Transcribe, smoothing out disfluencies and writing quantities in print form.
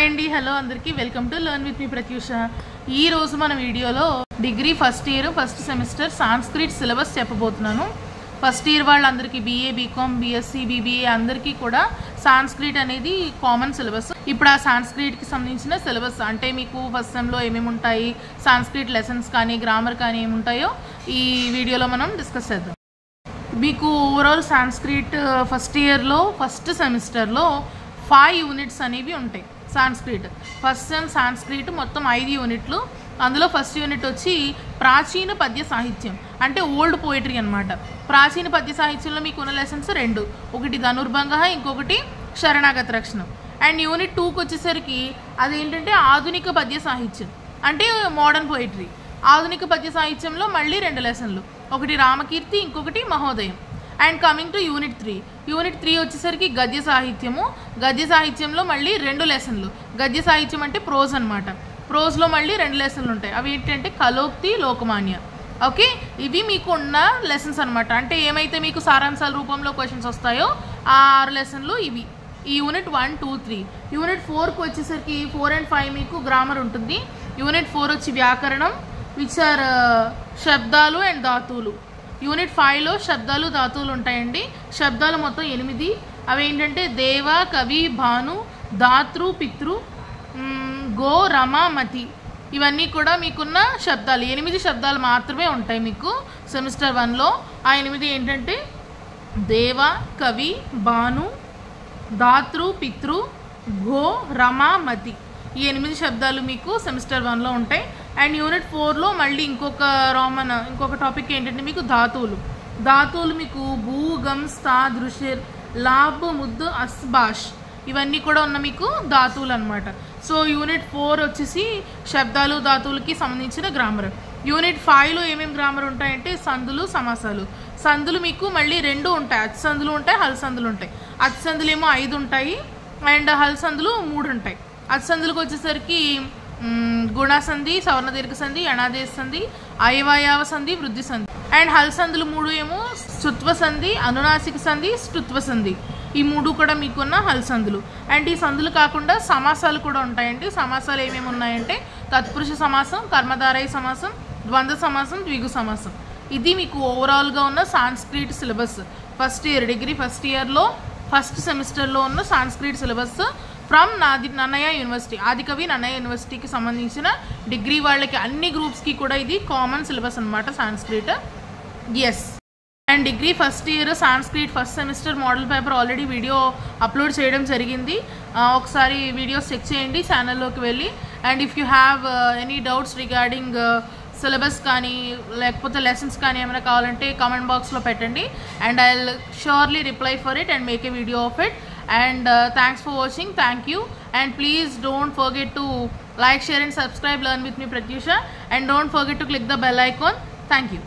అండి, హలో అందరికీ, welcome to learn with me Pratyusha. ఈ రోజు మన వీడియోలో degree first year first semester Sanskrit syllabus చెప్పబోతున్నాను. ఫస్ట్ ఇయర్ వాళ్ళందరికీ బీఏ, బీకామ్, బీఎస్సీ, బీబీఏ అందరికీ కూడా సాంస్క్రిట్ అనేది కామన్ సిలబస్. ఇప్పుడు ఆ సాంస్క్రిట్కి సంబంధించిన సిలబస్ అంటే మీకు ఫస్ట్ సెమ్లో ఏమేమి ఉంటాయి, సాంస్క్రిట్ లెసన్స్ కానీ గ్రామర్ కానీ ఏముంటాయో ఈ వీడియోలో మనం డిస్కస్ చేద్దాం. మీకు ఓవరాల్ సాంస్క్రిట్ ఫస్ట్ ఇయర్లో ఫస్ట్ సెమిస్టర్లో 5 యూనిట్స్ అనేవి ఉంటాయి. సాంస్క్రిట్ ఫస్ట్ సెమ్ సాంస్క్రిట్ మొత్తం 5 యూనిట్లు. అందులో ఫస్ట్ యూనిట్ వచ్చి ప్రాచీన పద్య సాహిత్యం అంటే ఓల్డ్ పోయిటరీ అనమాట. ప్రాచీన పద్య సాహిత్యంలో మీకు ఉన్న లెసన్స్ 2, ఒకటి ధనుర్భంగ, ఇంకొకటి శరణాగత రక్షణం. అండ్ యూనిట్ 2కి వచ్చేసరికి అదేంటంటే ఆధునిక పద్య సాహిత్యం అంటే మోడర్న్ పోయిటరీ. ఆధునిక పద్య సాహిత్యంలో మళ్ళీ 2 లెసన్లు, ఒకటి రామకీర్తి, ఇంకొకటి Mahodayam. And coming to unit 3. Unit 3 వచ్చేసరికి గద్య సాహిత్యము. గద్య సాహిత్యంలో మళ్ళీ 2 లెసన్లు. గద్య సాహిత్యం అంటే ప్రోజ్ అనమాట. ప్రోజ్లో మళ్ళీ 2 లెసన్లు ఉంటాయి. అవి ఏంటంటే కలోక్తి, లోకమాన్య. ఓకే, ఇవి మీకు ఉన్న లెసన్స్ అనమాట. అంటే ఏమైతే మీకు సారాంశాల రూపంలో క్వశ్చన్స్ వస్తాయో ఆ 6 లెసన్లు ఇవి. ఈ యూనిట్ 1, 2, 3. యూనిట్ 4కి వచ్చేసరికి 4 and 5 మీకు గ్రామర్ ఉంటుంది. యూనిట్ 4 వచ్చి వ్యాకరణం, విచ్ ఆర్ శబ్దాలు అండ్ ధాతువులు. యూనిట్ 5లో శబ్దాలు, ధాతువులు ఉంటాయండి. శబ్దాలు మొత్తం 8. అవి ఏంటంటే దేవ, కవి, భాను, ధాతృ, పితృ, గో, రమ, మతి. ఇవన్నీ కూడా మీకున్న శబ్దాలు. 8 శబ్దాలు మాత్రమే ఉంటాయి మీకు సెమిస్టర్ 1లో. ఆ 8 ఏంటంటే దేవ, కవి, భాను, ధాతృ, పితృ, గో, రమ, మతి. ఈ 8 శబ్దాలు మీకు సెమిస్టర్ 1లో ఉంటాయి. అండ్ యూనిట్ 4లో మళ్ళీ ఇంకొక టాపిక్ ఏంటంటే మీకు ధాతువులు. ధాతువులు మీకు భూ, గమ్, స్థా, దృశ్యర్, లాబ్, ముద్దు, అస్, భాష్. ఇవన్నీ కూడా ఉన్న మీకు ధాతువులు అనమాట. సో యూనిట్ 4 వచ్చేసి శబ్దాలు, ధాతువులకి సంబంధించిన గ్రామర్. యూనిట్ 5లో ఏమేమి గ్రామర్ ఉంటాయంటే సందులు, సమాసాలు. సందులు మీకు మళ్ళీ 2 ఉంటాయి. అతి సందులు ఉంటాయి, హల్ సందులు ఉంటాయి. అతి సందులు ఏమో 5 ఉంటాయి అండ్ హల్ సందులు 3 ఉంటాయి. అతి సందులకు వచ్చేసరికి గుణసంధి, సవర్ణ దీర్ఘ సంధి, అనాదేశ సంధి, అయవాయావ సంధి, వృద్ధి సంధి. అండ్ హల్ సంధులు 3 ఏమో స్తుత్వ సంధి, అనునాసిక సంధి, స్తుత్వ సంధి. ఈ 3 కూడా మీకున్న హల్ సంధులు. అండ్ ఈ సంధులు కాకుండా సమాసాలు కూడా ఉంటాయండి. సమాసాలు ఏమేమి ఉన్నాయంటే తత్పురుష సమాసం, కర్మధారయ సమాసం, ద్వంద్వ సమాసం, ద్విగు సమాసం. ఇది మీకు ఓవరాల్గా ఉన్న Sanskrit syllabus. First year degree first ఇయర్లో ఫస్ట్ సెమిస్టర్లో ఉన్న Sanskrit syllabus from Nannaya university, Adikavi Nannaya యూనివర్సిటీకి సంబంధించిన డిగ్రీ వాళ్ళకి అన్ని గ్రూప్స్కి కూడా ఇది కామన్ సిలబస్ అనమాట Sanskrit. Yes. And degree first year Sanskrit first semester model paper already video upload చేయడం జరిగింది. ఒకసారి వీడియోస్ చెక్ చేయండి ఛానల్లోకి వెళ్ళి. And if you have any doubts regarding syllabus కానీ లేకపోతే లెసన్స్ కానీ ఏమైనా కావాలంటే కామెంట్ బాక్స్లో పెట్టండి. And I will surely reply for it and make a video of it. And thanks for watching. Thank you. And please don't forget to like, share and subscribe Learn with me Pratyusha. And don't forget to click the bell icon. Thank you.